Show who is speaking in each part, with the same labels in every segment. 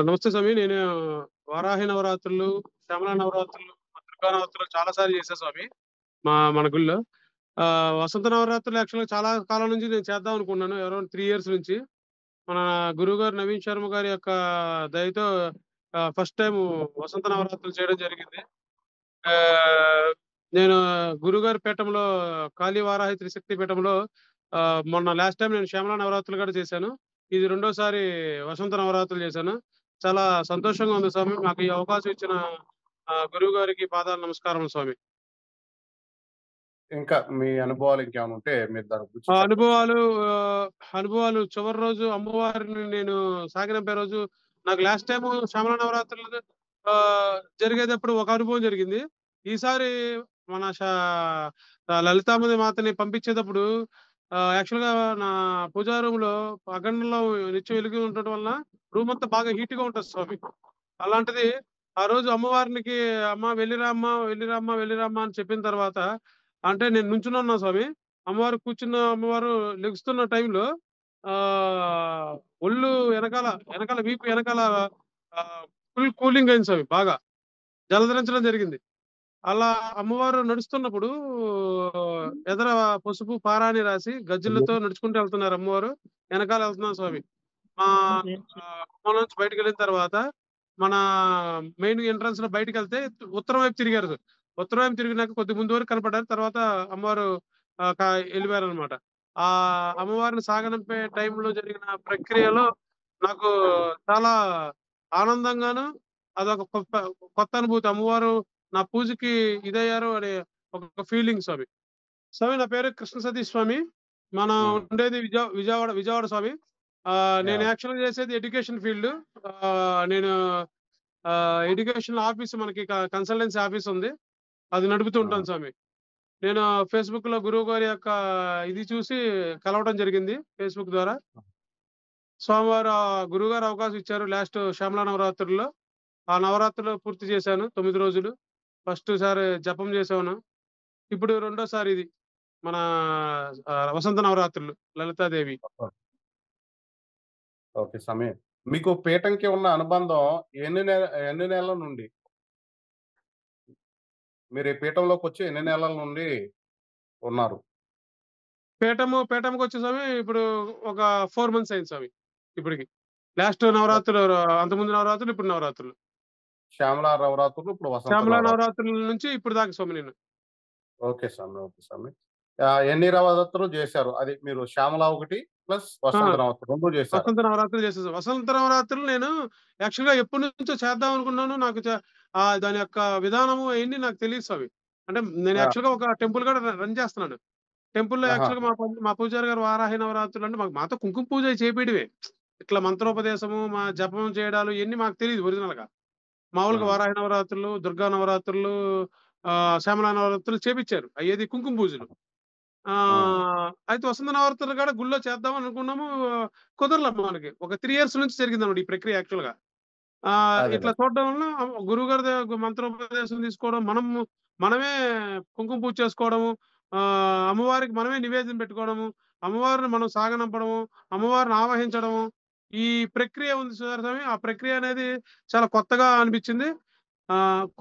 Speaker 1: నమస్తే స్వామి. నేను వారాహి నవరాత్రులు, శ్యామల నవరాత్రులు, దుర్గా నవరాత్రులు చాలా సార్లు చేశా స్వామి. మన గుడిలో. వసంత నవరాత్రులు యాక్చువల్‌గా చాలా కాలం నుంచి నేను చేద్దాం అనుకున్నాను. అరౌండ్ 3 ఇయర్స్ నుంచి. మన గురువుగారు నవీన్ శర్మ గారి యొక్క దయతో ఫస్ట్ టైము వసంత నవరాత్రులు చేయడం జరిగింది. ఆహ్, నేను గురువుగారి పీఠంలో కాళీ వారాహి త్రిశక్తి పీఠంలో మొన్న లాస్ట్ టైమ్ నేను శ్యామల నవరాత్రులు కూడా చేశాను. ఇది రెండోసారి వసంత నవరాత్రులు చేశాను. చాలా సంతోషంగా ఉంది స్వామి. నాకు ఈ అవకాశం ఇచ్చిన గురువుగారికి పాదాలు నమస్కారములు స్వామి.
Speaker 2: ఇంకా మీ అనుభవాలు ఇంకేమైనా ఉంటే మీరు దాని గురించి
Speaker 1: ఆ
Speaker 2: చెప్పొచ్చు.
Speaker 1: అనుభవాలు ఆహ్, అనుభవాలు చివరి రోజు అమ్మవారిని నేను సాగనంపే రోజు నాకు లాస్ట్ టైము శ్యామల నవరాత్రులు జరిగేటప్పుడు ఒక అనుభవం జరిగింది. ఈసారి మన లలితాంబిక మాతని పంపించేటప్పుడు యాక్చువల్‌గా నా పూజా రూమ్‌లో అఖండంలో నిత్యం వెలుగు ఉండటం వలన రూమ్ అంతా బాగా హీట్‌గా ఉంటది స్వామి. అలాంటిది ఆ రోజు అమ్మవారికి "అమ్మ వెళ్ళిరామ్మా, వెళ్ళిరామ్మా, వెళ్ళిరామ్మా" అని చెప్పిన తర్వాత అంటే నేను నుంచుని ఉన్నా స్వామి. అమ్మవారు లెగుస్తున్న టైంలో ఆహ్, ఒళ్ళు ఎనకాల వీపు ఎనకాల ఫుల్ కూలింగ్ అయింది స్వామి బాగా. జలధరించడం జరిగింది. అలా అమ్మవారు నడుస్తున్నప్పుడు ఎదర పసుపు, పారాని రాసి గజ్జెలతో నడుచుకుంటూ వెళ్తున్నారు అమ్మవారు. ఎనకాల వెళ్తున్నాను స్వామి. మా గుమ్మం నుంచి బయటికెళ్ళిన తర్వాత మన మెయిన్ ఎంట్రన్స్‌లో బయటికెళ్తే ఉత్తరం వైపు తిరిగారు. ఉత్తరం వైపు తిరిగినాక కొద్ది ముందు వరకు కనపడ్డారు. తర్వాత అమ్మవారు ఆహ్, క ఎళ్ళిపోయారనమాట. అమ్మవారిని సాగనంపే టైంలో జరిగిన ప్రక్రియలో నాకు చాలా ఆనందంగాను అదొక కొత్త అనుభూతి. అమ్మవారు నా పూజకి ఇదయ్యారు అనే ఒక ఫీలింగ్స్ అవి. స్వామి నా పేరు కృష్ణ సతీష్ స్వామి. మనం
Speaker 2: హ్మ్.
Speaker 1: ఉండేది విజయవాడ స్వామి. నేను
Speaker 2: యాహ్!
Speaker 1: యాక్చువల్‌గా చేసేది ఎడ్యుకేషన్ ఫీల్డ్. నేను ఎడ్యుకేషన్ ఆఫీస్ మనకి కన్సల్టెన్సీ ఆఫీస్ ఉంది. అది నడుపుతూ
Speaker 2: హ్మ్.
Speaker 1: ఉంటాను స్వామి. నేను ఫేస్‌బుక్‌లో గురువు గారి యొక్క ఇది చూసి కలవడం జరిగింది ఫేస్‌బుక్ ద్వారా. స్వామివారు గురువుగారు అవకాశం ఇచ్చారు లాస్ట్ శ్యామల నవరాత్రుల్లో. ఆ నవరాత్రులు పూర్తి చేశాను 9 రోజులు. ఫస్ట్ సారి జపం చేశాను. ఇప్పుడు రెండోసారి ఇది. మన వసంత నవరాత్రులు లలితాదేవి.
Speaker 2: ఓకే. ఓకే. సమయం. మీకు పీఠంకి ఉన్న అనుబంధం ఎన్ని నెలల నుండి? మీరు ఈ పీఠంలోకొచ్చి ఎన్ని నెలల నుండి ఉన్నారు?
Speaker 1: పీఠంకొచ్చే స్వామి ఇప్పుడు ఒక 4 మంత్స్ అయింది స్వామి ఇప్పటికి. లాస్ట్
Speaker 2: ఓహ్!
Speaker 1: నవరాత్రులు అంతకుముందు నవరాత్రులు, ఇప్పుడు నవరాత్రులు.
Speaker 2: శ్యామల నవరాత్రులు, ఇప్పుడు వసంత
Speaker 1: శ్యామల
Speaker 2: నవరాత్రులు.
Speaker 1: నవరాత్రుల నుంచి ఇప్పుడు దాకా స్వామి నేను.
Speaker 2: ఓకే స్వామి. ఓకే స్వామి. ఎన్ని నవరాత్రులు జేశారు? అది మీరు శ్యామల ఒకటి ప్లస్
Speaker 1: ఆ!
Speaker 2: వసంత నవరాత్రులు 2 జేశారా?
Speaker 1: వసంత నవరాత్రులు చేసేసాం. వసంత నవరాత్రులు నేను యాక్చువల్‌గా ఎప్పటినుంచో చేద్దాం అనుకున్నాను. నాకు దాని యొక్క విధానము అయన్నీ నాకు తెలీదు స్వామి. అంటే నేను
Speaker 2: ఆ!
Speaker 1: యాక్చువల్‌గా ఒక టెంపుల్ కూడా రన్ చేస్తున్నాను. టెంపుల్‌లో
Speaker 2: ఆహా!
Speaker 1: యాక్చువల్‌గా మా పూజారి గారు వారాహి నవరాత్రులు అంటే మాతో కుంకుమ పూజ చేపియడమే. ఇట్లా మంత్రోపదేశము, జపం చేయడాలు ఇయన్నీ మాకు తెలీదు ఒరిజినల్‌గా. మామూలుగా
Speaker 2: హ్మ్.
Speaker 1: వారాహి నవరాత్రులు, దుర్గా నవరాత్రులు, శ్యామల నవరాత్రులు చేపిచ్చారు. అయ్యేది కుంకుమ పూజలు.
Speaker 2: హ్మ్.
Speaker 1: అయితే వసంత నవరాత్రులు కూడా గుళ్ళో చేద్దాం అనుకున్నాము. కుదరలే మనకి. ఒక 3 ఇయర్స్ నుంచి జరిగిందన్నమాట ఈ ప్రక్రియ యాక్చువల్‌గా. ఇట్లా
Speaker 2: అదేలే.
Speaker 1: చూడడం వలన గురువుగారి మంత్రోపదేశం తీసుకోవడం, మనమే కుంకుమ పూజ చేసుకోవడము, అమ్మవారికి మనమే నివేదన పెట్టుకోవడము, అమ్మవారిని మనం సాగనంపడము, అమ్మవారిని ఆవాహించడము, ఈ ప్రక్రియ ఉంది చూసారా స్వామి, ఆ ప్రక్రియ అనేది చాలా కొత్తగా అనిపించింది.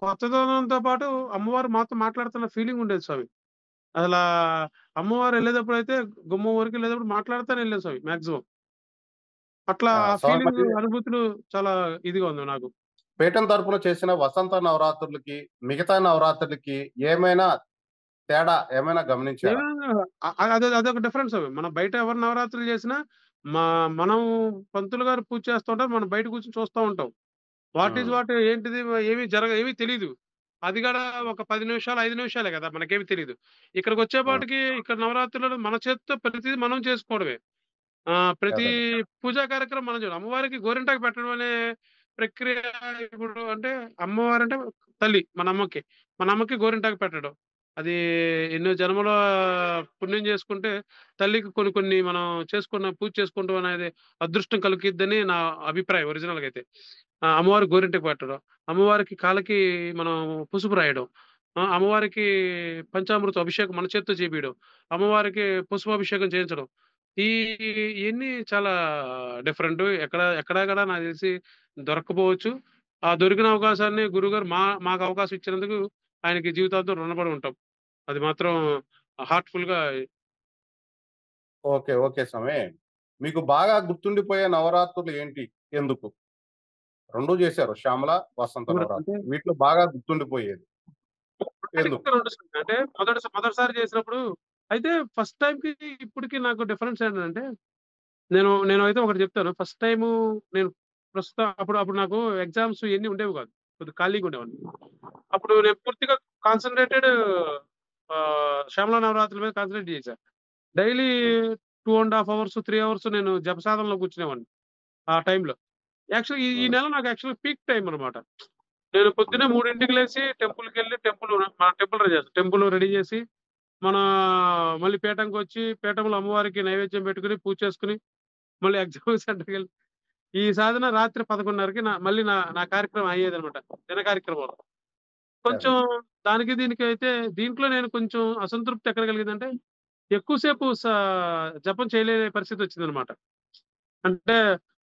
Speaker 1: కొత్తదనంతో పాటు అమ్మవారు మాతో మాట్లాడుతున్న ఫీలింగ్ ఉండేది స్వామి. అసలా అమ్మవారు ఎళ్ళేటప్పుడైతే గుమ్మం వరకు ఎళ్ళేటప్పుడు మాట్లాడుతానే ఎళ్ళాం స్వామి మాక్సిమం. అట్లా
Speaker 2: ఆ!
Speaker 1: ఆ
Speaker 2: స్వామి
Speaker 1: ఫీలింగ్
Speaker 2: మరి
Speaker 1: అనుభూతులు చాలా ఇదిగా ఉంది నాకు.
Speaker 2: పీఠం తరపున చేసిన వసంత నవరాత్రులకి, మిగతా నవరాత్రులకి ఏమైనా తేడా ఏమైనా గమనించారా?
Speaker 1: ఏమైనా అదొక డిఫరెన్స్ అవి. మనం బయట ఎవరు నవరాత్రులు చేసినా మా మనం పంతులు గారు పూజ చేస్తుంటారు. మనం బయట కూర్చొని చూస్తా ఉంటాం. వాట్ ఈస్
Speaker 2: హ్మ్.
Speaker 1: వాట్ ఏంటిది ఏమి తెలీదు. అది గూడా ఒక 10 నిమిషాలు, 5 నిమిషాలే గదా! మనకేమి తెలీదు.
Speaker 2: హ్మ్.
Speaker 1: ఇక్కడికొచ్చేపాటికి ఇక్కడ నవరాత్రులను మన చేత్తో ప్రతిది మనం చేసుకోవడమే. ప్రతి
Speaker 2: అదేలే.
Speaker 1: పూజా కార్యక్రమం మనం అమ్మవారికి గోరింటాకు పెట్టడం అనే ప్రక్రియ ఇప్పుడు అంటే అమ్మవారంటే తల్లి మనమ్మకి. మనమ్మకి గోరింటాకు పెట్టడం. అది ఎన్నో జన్మల పుణ్యం చేసుకుంటే తల్లికి కొన్ని కొన్ని మనం పూజ చేసుకుంటాం అనేది అదృష్టం కలిగిద్దని నా అభిప్రాయం ఒరిజినల్‌గా అయితే. అమ్మవారికి గోరింటకు పెట్టడం, అమ్మవారికి కాళ్ళకి మనం పసుపు రాయడం, అమ్మవారికి పంచామృతం అభిషేకం మన చేత్తో చేపియడం, అమ్మవారికి పసుపాభిషేకం చేయించడం. ఈ ఇయన్నీ చాలా డిఫరెంటు. ఎక్కడా కూడా నాకు తెలిసి దొరక్కపోవచ్చు. ఆ దొరికిన అవకాశాన్ని గురువుగారు మాకు అవకాశం ఇచ్చినందుకు ఆయనకి జీవితాంతం రుణపడి ఉంటాం. అది మాత్రం హార్ట్‌ఫుల్‌గా.
Speaker 2: ఓకే. ఓకే స్వామి. మీకు బాగా గుర్తుండిపోయే నవరాత్రులు ఏంటి? ఎందుకు? 2 చేశారు. శ్యామల, వసంత
Speaker 1: ఇప్పుడు అంటే
Speaker 2: నవరాత్రి. వీటిలో బాగా గుర్తుండిపోయేది
Speaker 1: ఒకటికి
Speaker 2: ఎందుకు?
Speaker 1: 2 సార్లు. అంటే మొదటిసారి చేసినప్పుడు అయితే ఫస్ట్ టైమ్‌కి ఇప్పటికి నాకు డిఫరెన్స్ ఏంటంటే నేనైతే ఒకటి చెప్తాను. ఫస్ట్ టైము నేను ప్రస్తుతం అప్పుడు అప్పుడు నాకు ఎగ్జామ్స్ ఇయన్నీ ఉండేవి కాదు. కొద్దిగా ఖాళీగా ఉండేవాడిని. అప్పుడు నేను పూర్తిగా కాన్సంట్రేటెడ్ శ్యామల నవరాత్రుల మీద కాన్సంట్రేట్ చేశా. డైలీ
Speaker 2: హ్మ్.
Speaker 1: 2 ½ అవర్స్, 3 అవర్స్ నేను జప సాధనలో కూర్చునేవాడిని ఆ టైంలో. యాక్చువల్‌గా ఈ ఈ
Speaker 2: హ్మ్.
Speaker 1: నెల నాకు యాక్చువల్‌గా పీక్ టైమ్ అన్నమాట. నేను
Speaker 2: హ్మ్.
Speaker 1: పొద్దున్నే 3కి లేసి టెంపుల్‌కెళ్ళి మన టెంపుల్ రెడీ చేస్తాం. టెంపుల్ రెడీ చేసి, మన మళ్ళీ పీఠంకొచ్చి, పీఠంలో అమ్మవారికి నైవేద్యం పెట్టుకొని, పూజ చేసుకొని, మళ్ళీ ఎగ్జామ్ సెంటర్‌కెళ్ళి ఈ సాధన రాత్రి 11:30కి మళ్ళీ నా నా కార్యక్రమం అయ్యేదనమాట. దిన కార్యక్రమంలో.
Speaker 2: అదే.
Speaker 1: కొంచెం దానికి దీనికి అయితే దీంట్లో నేను కొంచెం అసంతృప్తి ఎక్కడ కలిగిందంటే, ఎక్కువ సేపు జపం చేయలేని పరిస్థితొచ్చిందనమాట. అంటే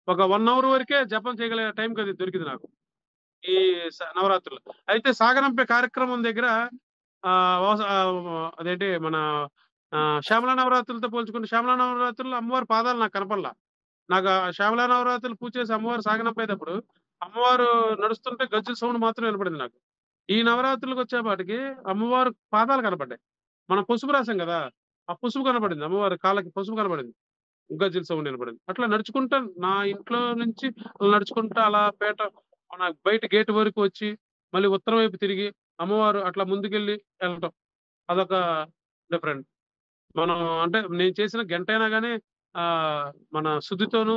Speaker 1: ఒక 1 అవర్ వరకే జపం చేయగలిగే టైం దొరికింది నాకు. ఈ నవరాత్రులు. అయితే సాగనంపే కార్యక్రమం దగ్గర అదేంటి మన శ్యామల నవరాత్రులతో పోల్చుకుంటే శ్యామల నవరాత్రుల్లో అమ్మవారి పాదాలు నాకు కనపడలా. నాకు శ్యామల నవరాత్రులు పూజ చేసి అమ్మవారు సాగనంపేటప్పుడు అమ్మవారు నడుస్తుంటే గజ్జెల సౌండ్ మాత్రం వినపడింది నాకు. ఈ నవరాత్రులకొచ్చేపాటికి అమ్మవారు పాదాలు కనపడ్డాయి. మనం పసుపు రాసాం గదా! ఆ పసుపు కనపడింది. అమ్మవారి కాళ్ళకి పసుపు కనపడింది. గజ్జెల సౌండ్ వినపడింది. అట్లా నడుచుకుంటా నా ఇంట్లో నుంచి నడుచుకుంటా అలా మన బయట గేట్ వరకు వచ్చి, మళ్ళీ ఉత్తరం వైపు తిరిగి, అమ్మవారు అట్లా ముందుకెళ్ళి ఎళ్ళటం. అదొక డిఫరెంట్. మనం అంటే నేను చేసిన గంటైనా గాని మన శుద్ధితోను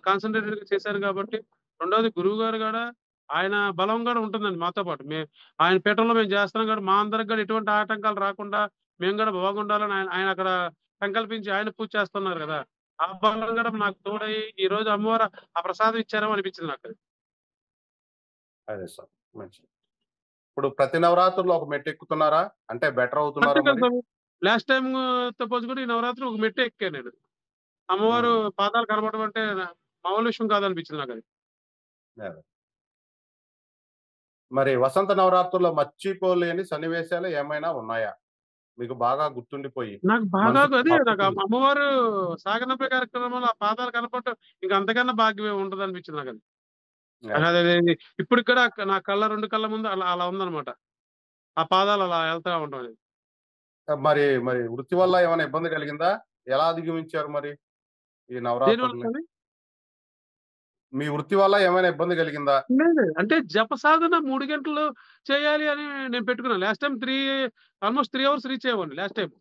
Speaker 1: కాన్సంట్రేటెడ్‌గా చేశాను గాబట్టి, రెండోది గురువుగారు గూడా ఆయన బలం గూడా ఉంటుందండి మాతో పాటు. ఆయన పీఠంలో మేము జేస్తున్నాం కాబట్టి మా అందరికి గూడా ఎటువంటి ఆటంకాలు రాకుండా మేము గూడా బాగుండాలని ఆయన ఆయన అక్కడ సంకల్పించి ఆయన పూజ చేస్తున్నారు గదా! ఆ బలం గూడా నాకు తోడై ఈరోజు అమ్మవారు ఆ ప్రసాదం ఇచ్చారేమో అనిపించింది నాకది.
Speaker 2: అదే సార్. మంచిది. ఇప్పుడు ప్రతి నవరాత్రుల్లో ఒక మెట్టెక్కుతున్నారా? అంటే బెటర్
Speaker 1: అంతే
Speaker 2: అవుతున్నారా
Speaker 1: కదా
Speaker 2: మరి?
Speaker 1: స్వామి. లాస్ట్ టైమ్‌తో పోల్చుకుంటే ఈ నవరాత్రి ఒక మెట్టు ఎక్కాను నేను. అమ్మవారు
Speaker 2: హ్మ్.
Speaker 1: పాదాలు కనపడడం అంటే మామూలు విషయం కాదనిపించింది నాకది.
Speaker 2: అదే. మరి వసంత నవరాత్రుల్లో మర్చిపోలేని సన్నివేశాలు ఏమైనా ఉన్నాయా? మీకు బాగా గుర్తుండిపోయి,
Speaker 1: నాకు బాగా
Speaker 2: మనసుకు
Speaker 1: అదే నాకు
Speaker 2: హత్తుకుని
Speaker 1: అమ్మవారు సాగనంపే కార్యక్రమంలో ఆ పాదాలు కనపడటం ఇంక అంతకన్నా భాగ్యం ఏముంటదనిపించింది నాకది.
Speaker 2: అదే.
Speaker 1: అదది ఇప్పటికి కూడా నా 2 కళ్ళ ముందు అలా అలా ఉందన్నమాట. ఆ పాదాలు అలా ఎళ్తా ఉండడం అనేది.
Speaker 2: మరి వృత్తి వల్ల ఏమైనా ఇబ్బంది కలిగిందా? ఎలా అధిగమించారు మరి ఈ
Speaker 1: దేనివల్ల
Speaker 2: నవరాత్రుల్ని?
Speaker 1: స్వామి?
Speaker 2: మీ వృత్తి వల్ల ఏమైనా ఇబ్బంది కలిగిందా?
Speaker 1: లేదు. అంటే జప సాధన 3 గంటలు చేయాలి అని నేను పెట్టుకున్నాను. Last time almost 3 hours reach అయ్యేవాడిని లాస్ట్ టైమ్.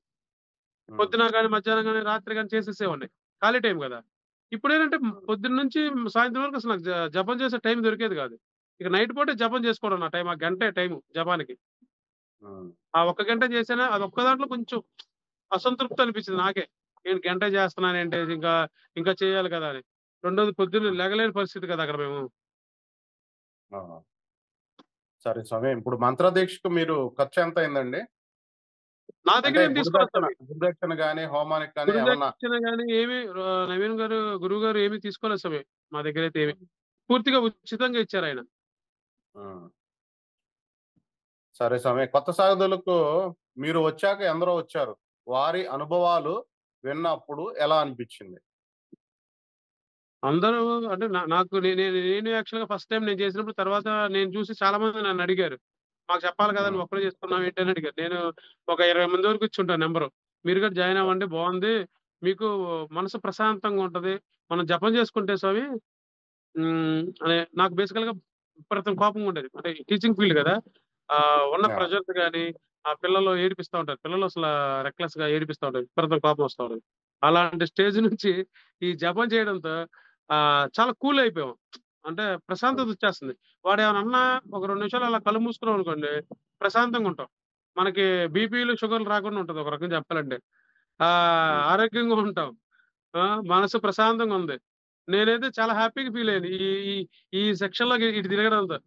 Speaker 2: హ్మ్.
Speaker 1: పొద్దున గాని, మధ్యాహ్నం గాని, రాత్రి గాని చేసేసేవాడిని. ఖాళీ టైం గదా! ఇప్పుడేంటంటే
Speaker 2: హ్మ్.
Speaker 1: పొద్దున్న నుంచి సాయంత్రం వరకు అసలు నాకు జపం చేసే టైం దొరికేది గాదు. ఇక నైట్ పూటే జపం చేసుకోవడం నా టైం. ఆ గంటే టైము జపానికి.
Speaker 2: హ్మ్.
Speaker 1: ఆ ఒక్క గంట చేశానా అదొక్క దాంట్లో కొంచెం అసంతృప్తి అనిపించింది నాకే. నేను గంట చేస్తున్నానేంటి ఇంకా చేయాలి కదా! అని. రెండోది పొద్దున్న
Speaker 2: హ్మ్.
Speaker 1: లెగలేని పరిస్థితి కదా! అక్కడ మేము.
Speaker 2: ఆ! సరే స్వామి. ఇప్పుడు మంత్రదీక్షకు మీరు ఖర్చెంత అయిందండి?
Speaker 1: నా
Speaker 2: అంటే
Speaker 1: దగ్గర ఏం తీసుకోలేదు స్వామి.
Speaker 2: గురుదక్షిణ గాని, హోమానికి కానీ ఏమన్నా
Speaker 1: గురుదక్షిణ గాని ఏమి నవీన్ గారు గురువుగారు ఏమి తీసుకోలేదు స్వామి. మా దగ్గరైతే ఏమి.
Speaker 2: హ్మ్.
Speaker 1: పూర్తిగా ఉచితంగా ఇచ్చారాయన.
Speaker 2: హ్మ్. సరే స్వామి. కొత్త సాధకులకు మీరు వచ్చాక ఎందరో వచ్చారు. వారి అనుభవాలు విన్నప్పుడు ఎలా అనిపిచ్చింది?
Speaker 1: అందరూ అంటే నాకు నేను యాక్చువల్‌గా ఫస్ట్ టైమ్ నేను చేసినప్పుడు తర్వాత నేను చూసి చాలా మంది నన్నడిగారు. మాకు చెప్పాలి కదా!
Speaker 2: హ్మ్.
Speaker 1: నువ్వొక్కడే చేస్తున్నావు ఏంటి అని అడిగారు. నేను ఒక 20 మంది వరకు ఇచ్చుంటాను నంబరు. మీరు కూడా జాయిన్ అవ్వండి బావుంది. మీకు మనసు ప్రశాంతంగా ఉంటది. మనం జపం చేసుకుంటే స్వామి అదే నాకు బేసికల్‌గా విపరీతం కోపంగా ఉండేది. అంటే టీచింగ్ ఫీల్డ్ గదా! ఉన్న
Speaker 2: ఆ!
Speaker 1: ప్రెషర్స్ గాని, ఆ పిల్లలు ఏడిపిస్తా ఉంటారు. పిల్లలు రెక్లెస్‌గా ఏడిపిస్తా ఉంటారు. విపరీతం కోపం వస్తా ఉంటది. అలాంటి స్టేజ్ నుంచి ఈ జపం చేయడంతో చాలా కూల్ అయిపోయాం. అంటే
Speaker 2: హ్మ్.
Speaker 1: ప్రశాంతత వచ్చేస్తుంది. వాడేమన్నా అన్నా ఒక 2 నిమిషాలు అలా కళ్ళు మూసుకున్నామనుకోండి ప్రశాంతంగా ఉంటాం. మనకి బీపీలు, షుగర్‌లు రాకుండా ఉంటది ఒక రకంగా చెప్పాలంటే.
Speaker 2: హ్మ్.
Speaker 1: ఆరోగ్యంగా ఉంటాం. ఆ! మనసు ప్రశాంతంగా ఉంది. నేనైతే చాలా హ్యాపీగా ఫీల్ అయ్యాను. ఈ ఈ ఈ సెక్షన్‌లోకి ఇటు తిరగడంతో.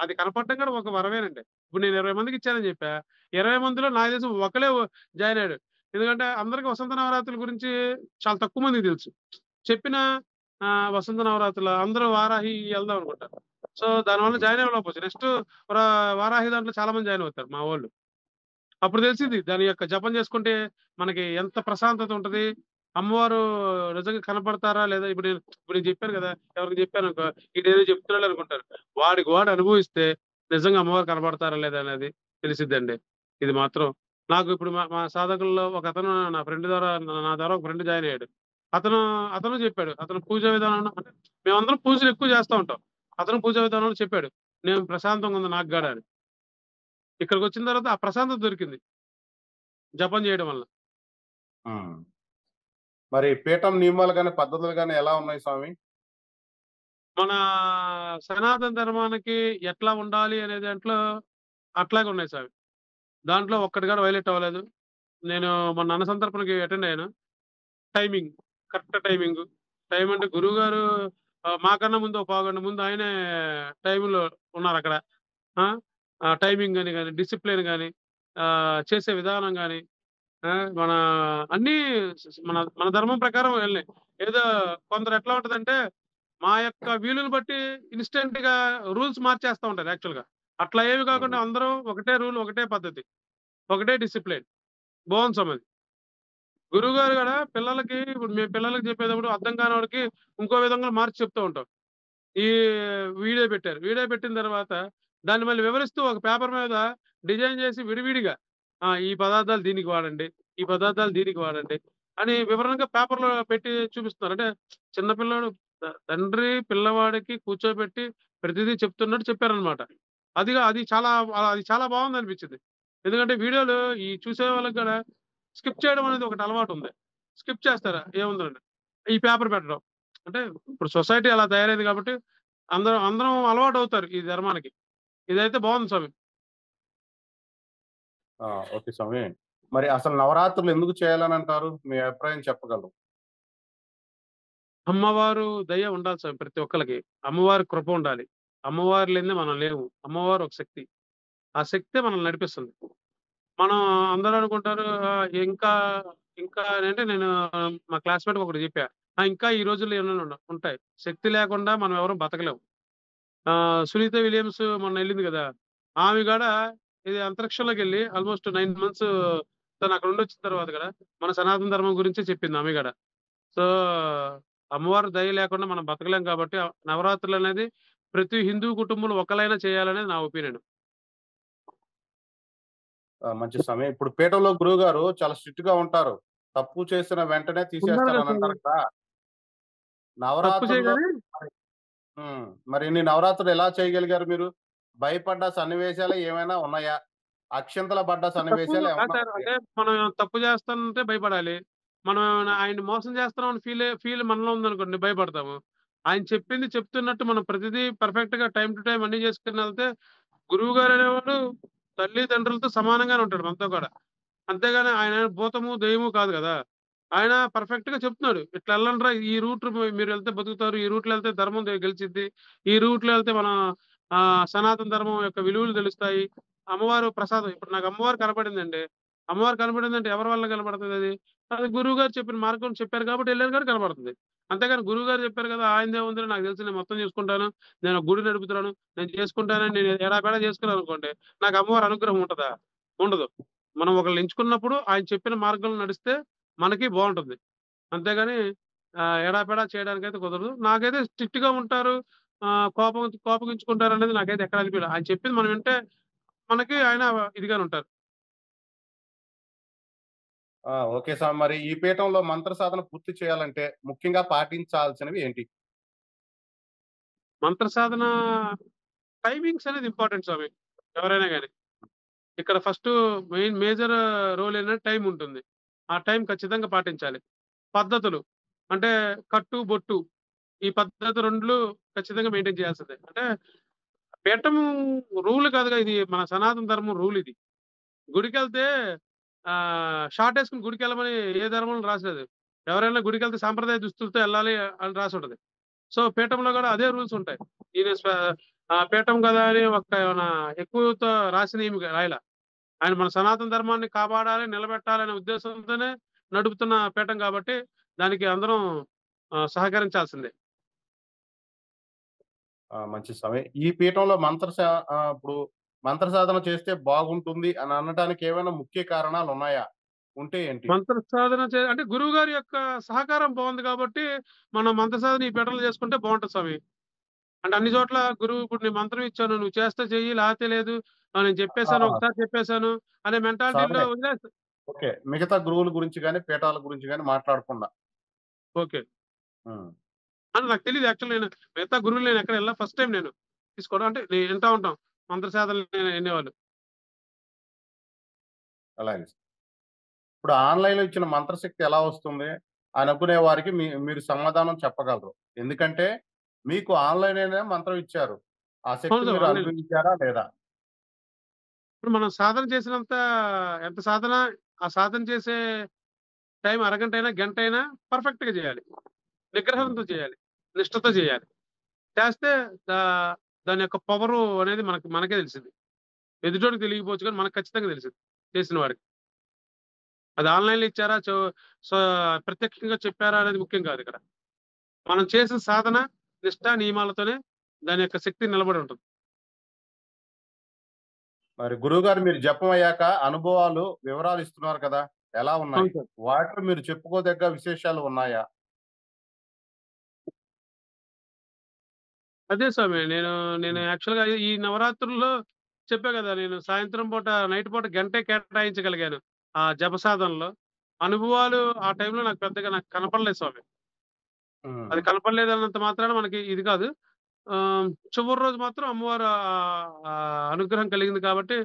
Speaker 1: అది కనపడడం కూడా ఒక వరమేనండి. ఇప్పుడు నేను 20 మందికి ఇచ్చానని చెప్పా. 20 మందిలో నాకు తెలిసి ఒకళ్ళే జాయిన్ అయ్యాడు. ఎందుకంటే అందరికి వసంత నవరాత్రుల గురించి చాలా తక్కువ మందికి తెలుసు. చెప్పిన వసంత నవరాత్రులు అందరూ వారాహి ఎళ్దాం అనుకుంటారు. సో, దానివల్ల
Speaker 2: హ్మ్.
Speaker 1: జాయిన్ అవ్వలేకపోవచ్చు. నెక్స్ట్ వారాహి దాంట్లో చాలా మంది జాయిన్ అవుతారు మా వోళ్ళు. అప్పుడు తెలిసింది దాని యొక్క జపం చేసుకుంటే మనకి ఎంత ప్రశాంతత ఉంటది. అమ్మవారు నిజంగా కనపడతారా లేదా? ఇప్పుడు నేను చెప్పాను గదా! ఎవరికి చెప్పాననుకో ఈడేదో చెప్తున్నాడు అనుకుంటారు. వాడికి వాడు అనుభవిస్తే నిజంగా అమ్మవారు కనపడతారా లేదా అనేది తెలిసిద్దండి. ఇది మాత్రం నాకు ఇప్పుడు మా మా సాధకుల్లో ఒకతను నా ఫ్రెండ్ ద్వారా నా ద్వారా ఒక ఫ్రెండ్ జాయిన్ అయ్యాడు. అతను అతను చెప్పాడు. అతను పూజా విధానం అంటే మేమందరం పూజలు ఎక్కువ చేస్తా ఉంటాం. అతను పూజా విధానంలో చెప్పాడు. నేను ప్రశాంతంగా ఉంది నాకు గాడ అని. ఇక్కడికొచ్చిన తర్వాత ఆ ప్రశాంతత దొరికింది. జపం చేయడం వల్ల.
Speaker 2: హ్మ్. మరి పీఠం నియమాలు గాని, పద్ధతులు గాని ఎలా ఉన్నాయి స్వామి?
Speaker 1: మన సనాతన ధర్మానికి ఎట్లా ఉండాలి అనే దాంట్లో అట్లాగే ఉన్నాయి స్వామి. దాంట్లో ఒక్కటి కూడా వైలేట్ అవ్వలేదు. నేను మొన్న అన్న సంతర్పణకి అటెండ్ అయ్యాను. Timing, correct timing. టైం అంటే గురువుగారు మాకన్నా ముందు ఒక పావుగంట ముందు ఆయనే టైమ్‌లో ఉన్నారక్కడ. ఆ! టైమింగ్ అని గాని, డిసిప్లిన్ గాని, చేసే విధానం గాని, ఆ! మన అన్నీ మన మన ధర్మం ప్రకారం వెళ్ళినాయి. ఏదో కొందరు ఎట్లా ఉంటదంటే మా యొక్క వీలుని బట్టి ఇన్‌స్టంట్‌గా రూల్స్ మార్చేస్తా ఉంటారు యాక్చువల్‌గా. అట్లా ఏమి
Speaker 2: హుహు.
Speaker 1: కాకుండా అందరం ఒకటే రూల్, ఒకటే పద్ధతి, ఒకటే డిసిప్లిన్. బావుంది స్వామి. గురువుగారు గూడా పిల్లలకి ఇప్పుడు మేము పిల్లలకి చెప్పేటప్పుడు అర్థం కానోడికి ఇంకో విధంగా మార్చి చెప్తూ ఉంటాం. ఈ వీడియో పెట్టారు. వీడియో పెట్టిన తర్వాత దాన్ని మళ్ళీ వివరిస్తూ ఒక పేపర్ మీద డిజైన్ చేసి విడివిడిగా ఈ పదార్థాలు దీనికి వాడండి. ఈ పదార్థాలు దీనికి వాడండి. అని వివరణగా పేపర్‌లో పెట్టి చూపిస్తున్నారు. అంటే చిన్న పిల్లోడు తండ్రి పిల్లవాడికి కూర్చోబెట్టి ప్రతిదీ చెప్తున్నట్టు చెప్పారనమాట. అది చాలా బావుందనిపించింది. ఎందుకంటే వీడియోలు చూసే వాళ్ళకి గూడా స్కిప్ చేయడం అనేది ఒకటి అలవాటుంది. స్కిప్ చేస్తారు. ఏముందిలెండి. ఈ పేపర్ పెట్టడం. అంటే ఇప్పుడు సొసైటీ అలా తయారైంది కాబట్టి అందరం అలవాటవుతారు ఈ ధర్మానికి. ఇదైతే బావుంది స్వామి.
Speaker 2: ఆ! ఓకే స్వామి. మరి అసలు నవరాత్రులు ఎందుకు చేయాలనంటారు? మీ అభిప్రాయం చెప్పగలరు?
Speaker 1: అమ్మవారు దయ ఉండాలి స్వామి ప్రతి ఒక్కళ్ళకి. అమ్మవారి కృప ఉండాలి. అమ్మవారు లేనిదే మనం లేము. అమ్మవారు ఒక శక్తి. ఆ శక్తే మనల్ని నడిపిస్తుంది. మనం అందరూ అనుకుంటారు ఇంకా అంటే నేను మా క్లాస్‌మేట్‌కి ఒకటి చెప్పా. ఇంకా ఈ రోజుల్లో ఏమైనా ఉంటాయి. శక్తి లేకుండా మనం ఎవరం బతకలేం. 'సునీత విలియమ్స్' మొన్న ఎళ్ళింది గదా! ఆమె గూడా ఇది అంతరిక్షంలోకెళ్ళి ఆల్‌మోస్ట్ 9 మంత్స్ తనక్కడ ఉండొచ్చిన తర్వాత గూడా మన సనాతన ధర్మం గురించే చెప్పింది ఆమె గూడా. సో, అమ్మవారి దయ లేకుండా మనం బతకలేం కాబట్టి నవరాత్రులనేది ప్రతి హిందూ కుటుంబంలో ఒకళ్ళైనా చేయాలనేది నా ఒపీనియన్.
Speaker 2: ఆ! మంచిది స్వామి. ఇప్పుడు పీఠంలో గురువుగారు చాలా స్ట్రిక్ట్‌గా ఉంటారు. తప్పు చేసిన వెంటనే
Speaker 1: ఉండాలిగా
Speaker 2: తీసేస్తారని
Speaker 1: స్వామి.
Speaker 2: అంటారు కదా!
Speaker 1: తప్పు
Speaker 2: నవరాత్రుల్లో
Speaker 1: చేయగానే
Speaker 2: మరి మరి ఇన్ని నవరాత్రులు ఎలా చేయగలిగారు మీరు? భయపడ్డ సన్నివేశాలు ఏమైనా ఉన్నాయా? అక్షింతలు పడ్డ
Speaker 1: తప్పు
Speaker 2: సన్నివేశాలు
Speaker 1: కాదు
Speaker 2: ఏమన్నా
Speaker 1: సార్.
Speaker 2: ఉన్నాయా?
Speaker 1: అంటే మనం తప్పు చేస్తానంటే భయపడాలి. మనం
Speaker 2: హ్మ్.
Speaker 1: ఆయన్ని మోసం చేస్తున్నామని ఫీల్ మనలో ఉందనుకోండి భయపడతాము. ఆయన చెప్పింది చెప్తున్నట్టు మనం ప్రతిదీ పర్ఫెక్ట్‌గా టైమ్ టు టైమ్ అన్నీ చేసుకొనెళ్తే గురువుగారనేవాడు తల్లిదండ్రులతో సమానంగానే ఉంటాడు మనతో కూడా. అంతేగాని ఆయన భూతము, దెయ్యము కాదు గదా! ఆయన పర్ఫెక్ట్‌గా చెప్తున్నాడు. ఇట్లా ఎళ్ళండ్రా ఈ రూట్ మీరెళ్తే బతుకుతారు. ఈ రూట్‌లో ఎళ్తే ధర్మం గెలిచిద్ది. ఈ రూట్‌లో ఎళ్తే మన సనాతన ధర్మం యొక్క విలువలు తెలుస్తాయి. అమ్మవారు ప్రసాదం ఇప్పుడు నాకు అమ్మవారు కనపడిందండి. అమ్మవారు కనపడిందంటే ఎవరి వల్ల కనపడతదది? అది గురువుగారు చెప్పిన మార్గం చెప్పారు కాబట్టి ఎళ్ళాను కాబట్టి కనపడుతుంది. అంతేగాని గురువుగారు చెప్పారు కదా! ఆయనదేముందిలే నాకు తెలిసి నేను మొత్తం చూసుకుంటాను. నేను ఒక గుడి నడుపుతున్నాను. నేను చేసుకుంటానని నేను ఎడాపెడా చేసుకున్నాననుకోండి. నాకు అమ్మవారి అనుగ్రహం ఉంటదా? ఉండదు. మనం ఒకళ్ళని ఎంచుకున్నప్పుడు ఆయన చెప్పిన మార్గంలో నడిస్తే మనకి బావుంటుంది. అంతేగాని ఎడాపెడా చేయడానికైతే కుదరదు. నాకైతే స్ట్రిక్ట్‌గా ఉంటారు. కోపగించుకుంటారనేది నాకైతే ఎక్కడ అనిపియలే. ఆయన చెప్పింది మనం వింటే మనకి ఆయన ఇదిగానే ఉంటారు.
Speaker 2: ఆ! ఓకే స్వామి. మరి ఈ పీఠంలో మంత్ర సాధన పూర్తి చేయాలంటే ముఖ్యంగా పాటించాల్సినవి ఏంటి?
Speaker 1: మంత్ర సాధన టైమింగ్స్ అనేది ఇంపార్టెంట్ స్వామి. ఎవరైనా గాని. ఇక్కడ ఫస్టు మేజర్ రోల్ ఏంటంటే టైమ్ ఉంటుంది. ఆ టైం ఖచ్చితంగా పాటించాలి. పద్ధతులు అంటే కట్టు, బొట్టు ఈ పద్ధతి 2 ఖచ్చితంగా మెయింటైన్ చేయాల్సిందే. అంటే పీఠం రూల్ కాదుగా ఇది మన సనాతన ధర్మం రూల్ ఇది. గుడికెళ్తే షార్ట్ యేసుకొని గుడికెళ్ళమని ఏ ధర్మంలో రాసిలేదు. ఎవరైనా గుడికెళ్తే సాంప్రదాయ దుస్తులతో ఎళ్ళాలి అని రాసుంటది. సో, పీఠంలో గూడా అదే రూల్స్ ఉంటాయి. ఈయన పీఠం గదా! అని ఏమన్నా ఎక్కువతో రాసినయేమి రాయలా. ఆయన మన సనాతన ధర్మాన్ని కాపాడాలి, నిలబెట్టాలనే ఉద్దేశంతోనే నడుపుతున్న పీఠం కాబట్టి, దానికి అందరం సహకరించాల్సిందే.
Speaker 2: ఆ! మంచి సమయం. ఈ పీఠంలో ఇప్పుడు మంత్ర సాధన చేస్తే బాగుంటుంది అని అనటానికి ఏమైనా ముఖ్య కారణాలున్నాయా? ఉంటే ఏంటి?
Speaker 1: మంత్ర సాధన అంటే గురువుగారి యొక్క సహకారం బావుంది కాబట్టి, మనం మంత్ర సాధన ఈ పీఠంలో చేసుకుంటే బావుంటది స్వామి. అంటే అన్ని
Speaker 2: హ్మ్.
Speaker 1: చోట్ల గురువు ఇప్పుడు నేను మంత్రం ఇచ్చాను. నువ్వు చేస్తే చెయ్యి లేతే లేదు. నేను చెప్పేసాను.
Speaker 2: ఆ!
Speaker 1: ఒకసారి చెప్పేసాను అనే మెంటాలిటీలో
Speaker 2: స్వామి
Speaker 1: వదిలేసి
Speaker 2: ఓకే. మిగతా గురువుల గురించి గాని, పీఠాల గురించి గాని మాట్లాడకుండా.
Speaker 1: ఓకే.
Speaker 2: హ్మ్.
Speaker 1: అంటే నాకు తెలీదు యాక్చువల్లీ మిగతా గురువులు నేనెక్కడ ఎళ్ళా. ఫస్ట్ టైమ్ నేను తీసుకోవడం. అంటే వింటా ఉంటాం. మంత్ర సాధనలు వినేవాళ్ళు.
Speaker 2: అలాగే. ఇప్పుడు ఆన్‌లైన్‌లో ఇచ్చిన మంత్రశక్తి ఎలా వస్తుంది? అని అనుకునే వారికి మీరు సమాధానం చెప్పగలరు. ఎందుకంటే మీకు ఆన్‌లైనేనే మంత్రం ఇచ్చారు. ఆ
Speaker 1: అవును
Speaker 2: శక్తి
Speaker 1: సార్.
Speaker 2: మీరు
Speaker 1: ఆన్‌లైన్.
Speaker 2: అనుభవించారా లేదా?
Speaker 1: ఇప్పుడు మనం సాధన చేసినంత ఎంత సాధన ఆ సాధన చేసే టైం అరగంటైనా, గంటైనా పర్ఫెక్ట్‌గా చేయాలి.
Speaker 2: హ్మ్.
Speaker 1: నిగ్రహంతో చేయాలి. నిష్టతో చేయాలి. చేస్తే దా దాని యొక్క పవరు అనేది మనకే తెలిసిద్ది. ఎదుటోడికి తెలియకపోవచ్చు కానీ మనకు ఖచ్చితంగా తెలిసిద్ది చేసిన వాడికి. అది ఆన్‌లైన్‌లో ఇచ్చారా? సో, ప్రత్యక్షంగా చెప్పారా అనేది ముఖ్యం కాదిక్కడ. మనం చేసిన సాధన, నిష్ట, నియమాలతోనే దాని యొక్క శక్తి నిలబడి ఉంటది.
Speaker 2: మరి గురువుగారు మీరు జపం అయ్యాక అనుభవాలు, వివరాలు ఇస్తున్నారు కదా! ఎలా ఉన్నాయి?
Speaker 1: అవును సార్.
Speaker 2: వాటిలో మీరు చెప్పుకోదగ్గ విశేషాలు ఉన్నాయా?
Speaker 1: అదే స్వామి. నేను
Speaker 2: హ్మ్.
Speaker 1: యాక్చువల్‌గా ఈ నవరాత్రుల్లో చెప్పా గదా! నేను సాయంత్రం పూట, నైట్ పూట గంటే కేటాయించగలిగాను. ఆ జప సాధనలో. అనుభవాలు ఆ టైంలో నాకు పెద్దగా కనపడలేదు స్వామి.
Speaker 2: హ్మ్.
Speaker 1: అది కనపడలేదన్నంత మాత్రాన మనకి ఇది కాదు. చివరి రోజు మాత్రం అమ్మవారు అనుగ్రహం కలిగింది కాబట్టి,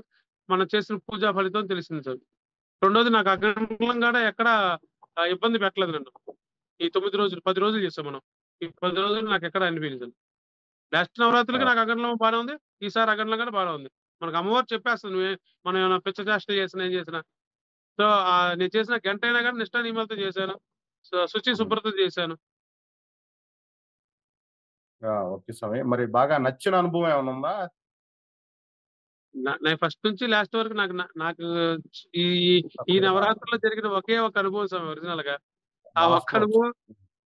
Speaker 1: మనం చేసిన పూజా ఫలితం తెలిసింది సార్. రెండోది నాకు అఖండంగా కూడా ఎక్కడ ఇబ్బంది పెట్టలేదు నన్ను. ఈ 9 రోజులు, 10 రోజులు చేసాం మనం. ఈ 10 రోజులు నాకెక్కడ అనిపియలేదు. లాస్ట్ నవరాత్రులకి
Speaker 2: ఆ!
Speaker 1: నాకు అఖండం బానే ఉంది. ఈసారి అఖండం కూడా బానే ఉంది. మనకు అమ్మవారు చెప్పేస్తది. మనం ఏమైనా పిచ్చ చేష్టలు చేసినా, ఏం చేసినా. సో, నేను చేసిన గంటైనా గాని నిష్ఠా నియమాలతో చేశాను. శుచి,
Speaker 2: హ్మ్.
Speaker 1: శుభ్రత చేశాను.
Speaker 2: ఆ! ఓకే స్వామి. మరి బాగా నచ్చిన అనుభవం ఏమన్నా ఉందా?
Speaker 1: నేను ఫస్ట్ నుంచి లాస్ట్ వరకు నాకు ఈ ఈ
Speaker 2: తప్పకుండా బాగా
Speaker 1: నవరాత్రుల్లో జరిగిన ఒకే ఒక అనుభవం స్వామి ఒరిజినల్‌గా. ఆ ఒక్క
Speaker 2: వాస్తవం.
Speaker 1: అనుభవం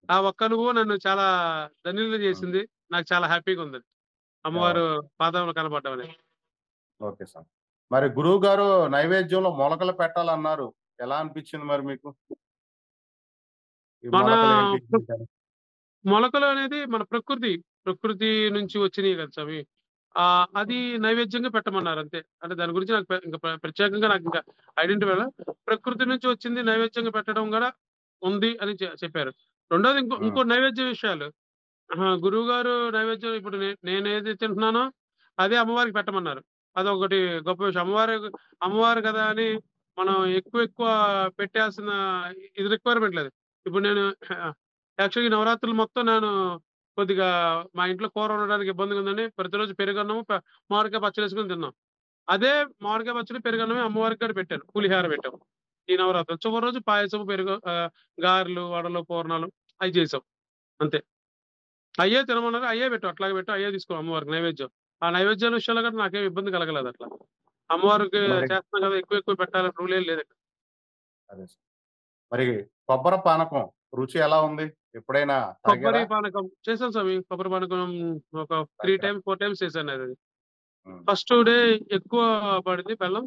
Speaker 1: ఆ ఒక్క అనుభవం నన్ను చాలా ధన్యుల్ని
Speaker 2: హ్మ్.
Speaker 1: చేసింది. నాకు చాలా హ్యాపీగా ఉంది.
Speaker 2: ఓహ్!
Speaker 1: అమ్మవారు పాదంలో కనపడడం అనేది.
Speaker 2: ఓకే స్వామి. మరి గురువుగారు నైవేద్యంలో మొలకలు పెట్టాలన్నారు. ఎలా అనిపించింది మరి మీకు? ఈ
Speaker 1: మన
Speaker 2: మొలకలేంటి?
Speaker 1: ప్ర మొలకలు అనేది మన ప్రకృతి నుంచి వచ్చినయి కదా స్వామి. అది నైవేద్యంగా పెట్టమన్నారు అంతే. అంటే దాని గురించి నాకు ఇంక ప్రత్యేకంగా నాకింక ఐడెంటిఫైలా. ప్రకృతి నుంచి వచ్చింది నైవేద్యంగా పెట్టడం గూడా ఉంది అని చెప్పారు. రెండోది
Speaker 2: హ్మ్.
Speaker 1: ఇంకో నైవేద్య విషయాలు. గురువుగారు నైవేద్యం ఇప్పుడు నేనేది తింటున్నానో అదే అమ్మవారికి పెట్టమన్నారు. అదొకటి గొప్ప విషయం. అమ్మవారు గదా! అని మనం ఎక్కువ పెట్టాల్సిన ఇది రిక్వైర్‌మెంట్ లేదు. ఇప్పుడు నేను యాక్చువల్‌గా ఈ నవరాత్రులు మొత్తం నేను కొద్దిగా మా ఇంట్లో కూర వండడానికి ఇబ్బందిగా ఉందని ప్రతిరోజు పెరుగన్నము, మామిడికాయ పచ్చడేసుకొని తిన్నాం. అదే మామిడికాయ పచ్చడి, పెరుగన్నమే అమ్మవారికి కూడా పెట్టాను. పులిహోర పెట్టాం. ఈ నవరాత్రులు. చివరి రోజు పాయసం, పెరుగు, గారెలు, వడలు, పూర్ణాలు అయి చేసాం. అంతే. అయ్యే తినమన్నారు. అయ్యే పెట్టాం. అట్లాగే పెట్టాం. అయ్యే తీసుకో అమ్మవారికి నైవేద్యం. ఆ నైవేద్యాల విషయంలో కూడా నాకేం ఇబ్బంది కలగలేదు అట్లా. అమ్మవారికి
Speaker 2: మరి
Speaker 1: చేస్తున్నాం కదా! ఎక్కువ పెట్టాలని రూల్ ఏం లేదిక్కడ.
Speaker 2: అదే సార్. మరి కొబ్బరి పానకం రుచి ఎలా ఉంది? ఎప్పుడైనా
Speaker 1: కొబ్బరి
Speaker 2: తాగారా?
Speaker 1: పానకం చేశాను స్వామి. కొబ్బరి పానకం ఒక 3
Speaker 2: తాగారా?
Speaker 1: టైమ్స్, 4 టైమ్స్ చేశానది.
Speaker 2: హ్మ్.
Speaker 1: ఫస్ట్ డే ఎక్కువ పడింది బెల్లం.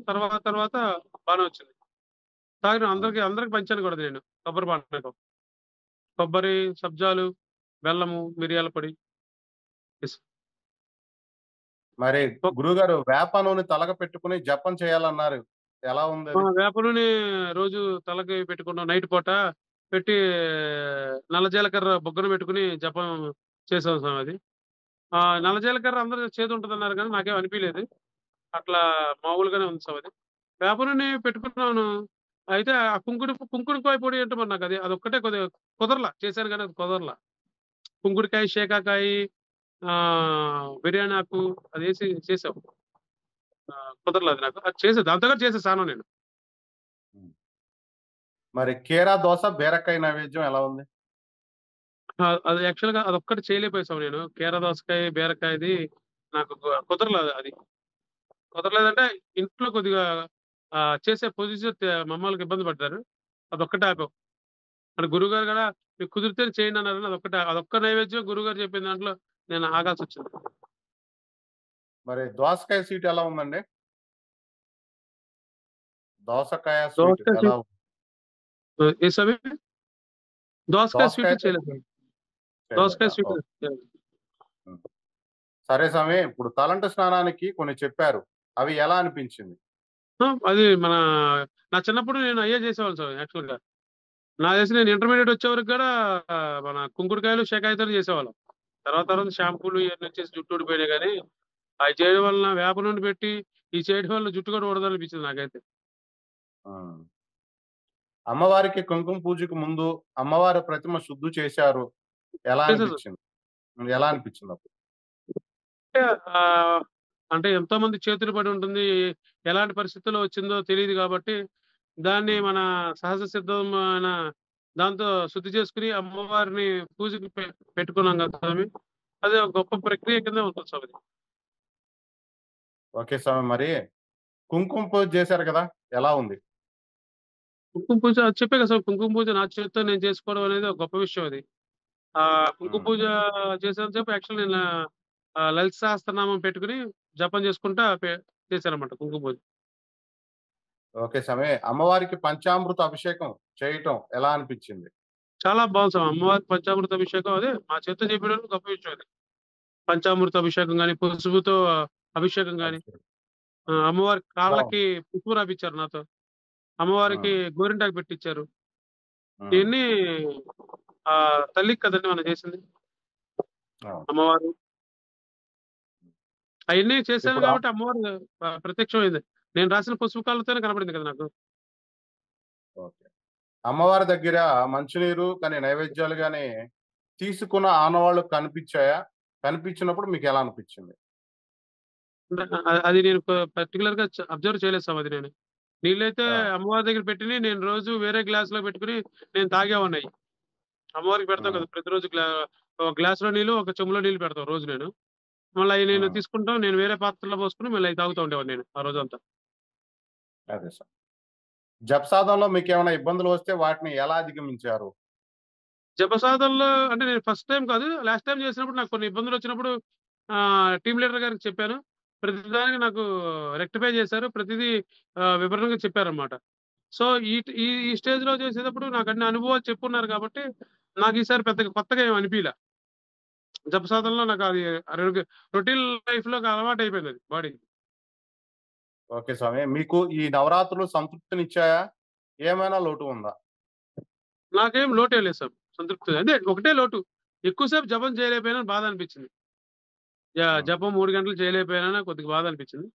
Speaker 1: తర్వాత బానే వచ్చింది. తాగిన
Speaker 2: హ్మ్.
Speaker 1: అందరికి పంచాను కూడా నేను కొబ్బరి పానకం. కొబ్బరి, సబ్జాలు, బెల్లము, మిరియాల పొడి ఏసి.
Speaker 2: మరి గురువుగారు వేప నూనె తలగ పెట్టుకొని జపం చేయాలన్నారు. ఎలా ఉందది?
Speaker 1: వేప నూనె రోజు తలకి పెట్టుకున్నాం నైట్ పూట పెట్టి నల్ల జీలకర్ర బొగ్గన పెట్టుకొని జపం చేసాం స్వామి అది.
Speaker 2: హ్మ్.
Speaker 1: నల్ల జీలకర్ర అందరూ చేదుంటదన్నారు గానీ నాకేం అనిపియలేదు. అట్లా మామూలుగానే ఉంది స్వామి అది. వేప నూనె పెట్టుకున్నాను. అయితే ఆ కుంకుడుకాయ పొడి అంటే మరి అదొక్కటే కొద్దిగా కుదరలా. చేశాను గానీ అది కుదరలా. కుంకుడుకాయ, శేకాకాయి, బిర్యానీ ఆకు అదేసి చేసాం. కుదరలేదు నాకు. అది చేసే దాంతో కూడా చేసేసాను నేను.
Speaker 2: హ్మ్. మరి కీరా దోస, బీరకాయ నైవేద్యం ఎలా ఉంది?
Speaker 1: అది యాక్చువల్‌గా అదొక్కటి చేయలేకపోయాను స్వామి నేను. కీర దోసకాయ, బీరకాయది నాకు కుదరలేదు అది. కుదరలేదంటే ఇంట్లో కొద్దిగా చేసే పొజిషన్ మమ్మల్ని ఇబ్బంది పడ్డారు. అదొక్కటే ఆపాం. అంటే గురువుగారు గూడా మీకు కుదిరితే చేయండన్నారని అదొక్క నైవేద్యం గురువుగారు చెప్పిన దాంట్లో నేను ఆగాల్సొచ్చింది.
Speaker 2: మరి దోసకాయ స్వీట్ ఎలా ఉందండి? దోసకాయ స్వీట్
Speaker 1: దోసకాయ
Speaker 2: ఎలా
Speaker 1: స్వీట్
Speaker 2: ఉంది?
Speaker 1: ఏ స్వామి? దోసకాయ స్వీట్
Speaker 2: దోసకాయతో
Speaker 1: చేయలేదు స్వామి. దోసకాయ
Speaker 2: చేయలేదా?
Speaker 1: Sweet
Speaker 2: okay.
Speaker 1: చేయలేదు.
Speaker 2: హ్మ్. సరే స్వామి. ఇప్పుడు తలంటు స్నానానికి కొన్ని చెప్పారు. అవి ఎలా అనిపించింది?
Speaker 1: అది నా చిన్నప్పుడు నేను అయ్యే చేసేవాళ్ళం స్వామి యాక్చువల్‌గా. నాకు తెలిసి నేను ఇంటర్మీడియేట్ వచ్చే వరకు గూడా మన కుంకుడుకాయలు, షకాయితోనే చేసేవాళ్ళం. తర్వాత షాంపూలు ఇయన్నీ వచ్చేసి జుట్టు ఊడిపోయినాయి గానీ, అయి చేయడం వలన వేప నూనె పెట్టి, ఇయి చేయడం వల్ల జుట్టు కూడా ఊడదనిపించింది నాకైతే.
Speaker 2: హ్మ్. అమ్మవారికి కుంకుమ పూజకు ముందు అమ్మవారి ప్రతిమ శుద్ధి చేశారు. ఎలా
Speaker 1: చేసేసాం.
Speaker 2: అనిపించింది? ఎలా అనిపించిందప్పుడు?
Speaker 1: అంటే ఆహ్, అంటే ఎంతోమంది చేతులు పడి ఉంటుంది. ఎలాంటి పరిస్థితుల్లో వచ్చిందో తెలీదు గాబట్టి, దాన్ని
Speaker 2: హ్మ్.
Speaker 1: మన సహజ సిద్ధమైన దాంతో శుద్ధి చేసుకొని అమ్మవారిని పూజకి పెట్టుకున్నాం గదా స్వామి. అది ఒక గొప్ప ప్రక్రియ కిందే ఉంటది స్వామి అది.
Speaker 2: ఓకే స్వామి. మరి కుంకుమ పూజ చేశారు కదా! ఎలా ఉంది?
Speaker 1: కుంకుమ పూజ చెప్పా కదా స్వామి, కుంకుమ పూజ నా చేత్తో నేను చేసుకోవడం అనేది ఒక గొప్ప విషయం అది. కుంకుమ
Speaker 2: హ్మ్.
Speaker 1: పూజ చేసేంత సేపు యాక్చువల్లీ నేను లలిత సహస్రనామం పెట్టుకొని జపం చేసుకుంటా చేశానన్నమాట కుంకుమ పూజ.
Speaker 2: ఓకే స్వామి. అమ్మవారికి పంచామృత అభిషేకం చేయటం ఎలా అనిపించింది?
Speaker 1: చాలా బావుంది స్వామి. అమ్మవారి పంచామృత అభిషేకం అదే మా చేత్తో చేపియడం గొప్ప విషయం అది. పంచామృత అభిషేకం గాని, పసుపుతో అభిషేకం గాని,
Speaker 2: అభిషేకం. హ్మ్.
Speaker 1: అమ్మవారి కాళ్ళకి
Speaker 2: బావుంది.
Speaker 1: పసుపు రాపిచ్చారు నాతో. అమ్మవారికి
Speaker 2: హ్మ్.
Speaker 1: గోరింటాకు పెట్టిచ్చారు.
Speaker 2: హ్మ్.
Speaker 1: ఇయన్నీ తల్లికి కదండీ మనం చేసింది.
Speaker 2: అవును.
Speaker 1: అమ్మవారు. అయన్నీ చేశాను
Speaker 2: ఇప్పుడు
Speaker 1: గాబట్టి అమ్మవారు ప్రత్యక్షమైంది. నేను రాసిన పసుపు కాళ్ళతోనే కనపడింది కదా నాకు.
Speaker 2: ఓకే. అమ్మవారి దగ్గర మంచినీరు కానీ నైవేద్యాలు గాని తీసుకున్న ఆనవాళ్ళు కనిపిచ్చాయా? కనిపించినప్పుడు మీకెలా అనిపిచ్చింది?
Speaker 1: అంటే అది నేను పర్టిక్యులర్‌గా అబ్జర్వ్ చేయలేదు స్వామి అది నేను. నీళ్ళైతే
Speaker 2: ఆ!
Speaker 1: అమ్మవారి దగ్గర పెట్టినయి నేను రోజు వేరే గ్లాస్‌లో పెట్టుకొని నేను తాగేవాడినయి. అమ్మవారికి పెడతాం
Speaker 2: హ్మ్.
Speaker 1: కదా! ప్రతిరోజు ఒక గ్లాస్‌లో నీళ్ళు, ఒక చెంబులో నీళ్ళు పెడతాం రోజు నేను. మళ్ళీ అయి నేను
Speaker 2: హ్మ్.
Speaker 1: తీసుకుంటాం. నేను వేరే పాత్రలో పోసుకొని మళ్ళీ అయి తాగుతా ఉండేవాడిని నేను ఆ రోజంతా.
Speaker 2: అదే సార్. జపసాధనలో మీకేమైనా ఇబ్బందులు వస్తే వాటిని ఎలా అధిగమించారు?
Speaker 1: జపసాధనలో అంటే నేను ఫస్ట్ టైమ్ కాదు. లాస్ట్ టైమ్ చేసినప్పుడు నాకు కొన్ని ఇబ్బందులొచ్చినప్పుడు టీమ్ లీడర్ గారికి చెప్పాను. ప్రతిదానికి నాకు రెక్టిఫై చేశారు. ప్రతిదీ వివరంగా చెప్పారన్నమాట. సో, ఈ ఈ ఈ స్టేజ్‌లో చేసేటప్పుడు నాకన్ని అనుభవాలు చెప్పున్నారు కాబట్టి, నాకీసారి పెద్దగా కొత్తగా ఏమి అనిపియలా.
Speaker 2: హ్మ్.
Speaker 1: జపసాధనలో నాకది రొటీన్ లైఫ్‌లోకి అలవాటయిపోయిందది బాడీకి.
Speaker 2: ఓకే స్వామి. మీకు ఈ నవరాత్రులు సంతృప్తినిచ్చాయా? ఏమైనా లోటు ఉందా?
Speaker 1: నాకేం లోటేం లేదు సార్. సంతృప్తి అదే ఒకటే లోటు. ఎక్కువ సేపు జపం చేయలేకపోయానని బాధనిపించింది.
Speaker 2: హ్మ్.
Speaker 1: జపం 3 గంటలు చేయలేకపోయానని కొద్దిగా బాధనిపించింది.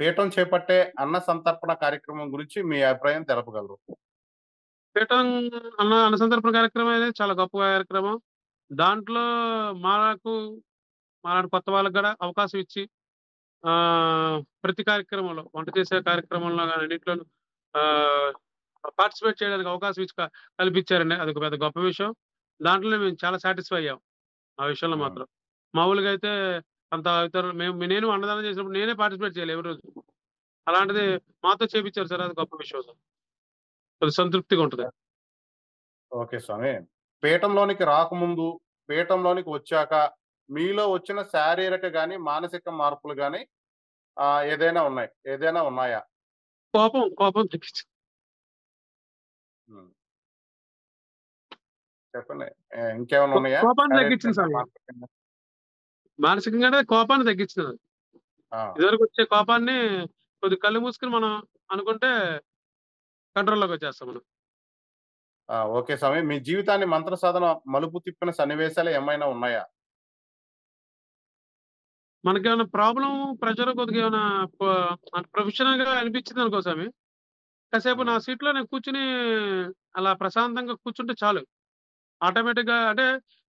Speaker 2: పీఠం చేపట్టే అన్న సంతర్పణ కార్యక్రమం గురించి మీ అభిప్రాయం తెలపగలరు?
Speaker 1: పీఠం అన్న సంతర్పణ కార్యక్రమం అనేది చాలా గొప్ప కార్యక్రమం. దాంట్లో మాకు మాలాంటి కొత్త వాళ్ళకి గూడా అవకాశం ఇచ్చి ప్రతి కార్యక్రమంలో వంట చేసే కార్యక్రమంలో గాని అన్నిట్లోనూ ఆహ్, పార్టిసిపేట్ చేయడానికి అవకాశం కల్పించారండి. అదొక పెద్ద గొప్ప విషయం. దాంట్లోనే మేము చాలా సాటిస్ఫై అయ్యాం. ఆ విషయంలో
Speaker 2: హ్మ్.
Speaker 1: మాత్రం. మామూలుగా అయితే అంత నేను అన్నదానం చేసినప్పుడు నేనే పార్టిసిపేట్ చేయలే ఏ రోజు. అలాంటిది మాతో చేపిచ్చారు సార్. అది గొప్ప విషయం సార్. కొద్దిగా సంతృప్తిగా ఉంటది.
Speaker 2: ఓకే స్వామి. పీఠంలోనికి రాకముందు, పీఠంలోనికి వచ్చాక మీలో వచ్చిన శారీరక గాని, మానసిక మార్పులు గాని ఏదైనా ఉన్నాయా?
Speaker 1: కోపం తగ్గించింది.
Speaker 2: హ్మ్. చెప్పండి. ఇంకేమైనా ఉన్నాయా?
Speaker 1: కోపాన్ని తగ్గించింది
Speaker 2: శారీరకంగా,
Speaker 1: స్వామి.
Speaker 2: మానసికంగా?
Speaker 1: మానసికంగానే కోపాన్ని తగ్గించిందది.
Speaker 2: ఆ!
Speaker 1: ఇదివరకొచ్చే కోపాన్ని కొద్దిగా కళ్ళు మూసుకొని మనం అనుకుంటే కంట్రోల్‌లోకొచ్చేస్తాం మనం.
Speaker 2: ఆ! ఓకే స్వామి. మీ జీవితాన్ని మంత్ర సాధన మలుపు తిప్పిన సన్నివేశాలు ఏమైనా ఉన్నాయా?
Speaker 1: మనకేమన్నా ప్రెషర్ కొద్దిగా ఏమన్నా ప్రొఫెషనల్‌గా అనిపించిందనుకో స్వామి, కాసేపు నా
Speaker 2: హ్మ్.
Speaker 1: సీట్‌లో నేను కూర్చొని అలా ప్రశాంతంగా కూర్చుంటే చాలు. ఆటోమేటిక్‌గా అంటే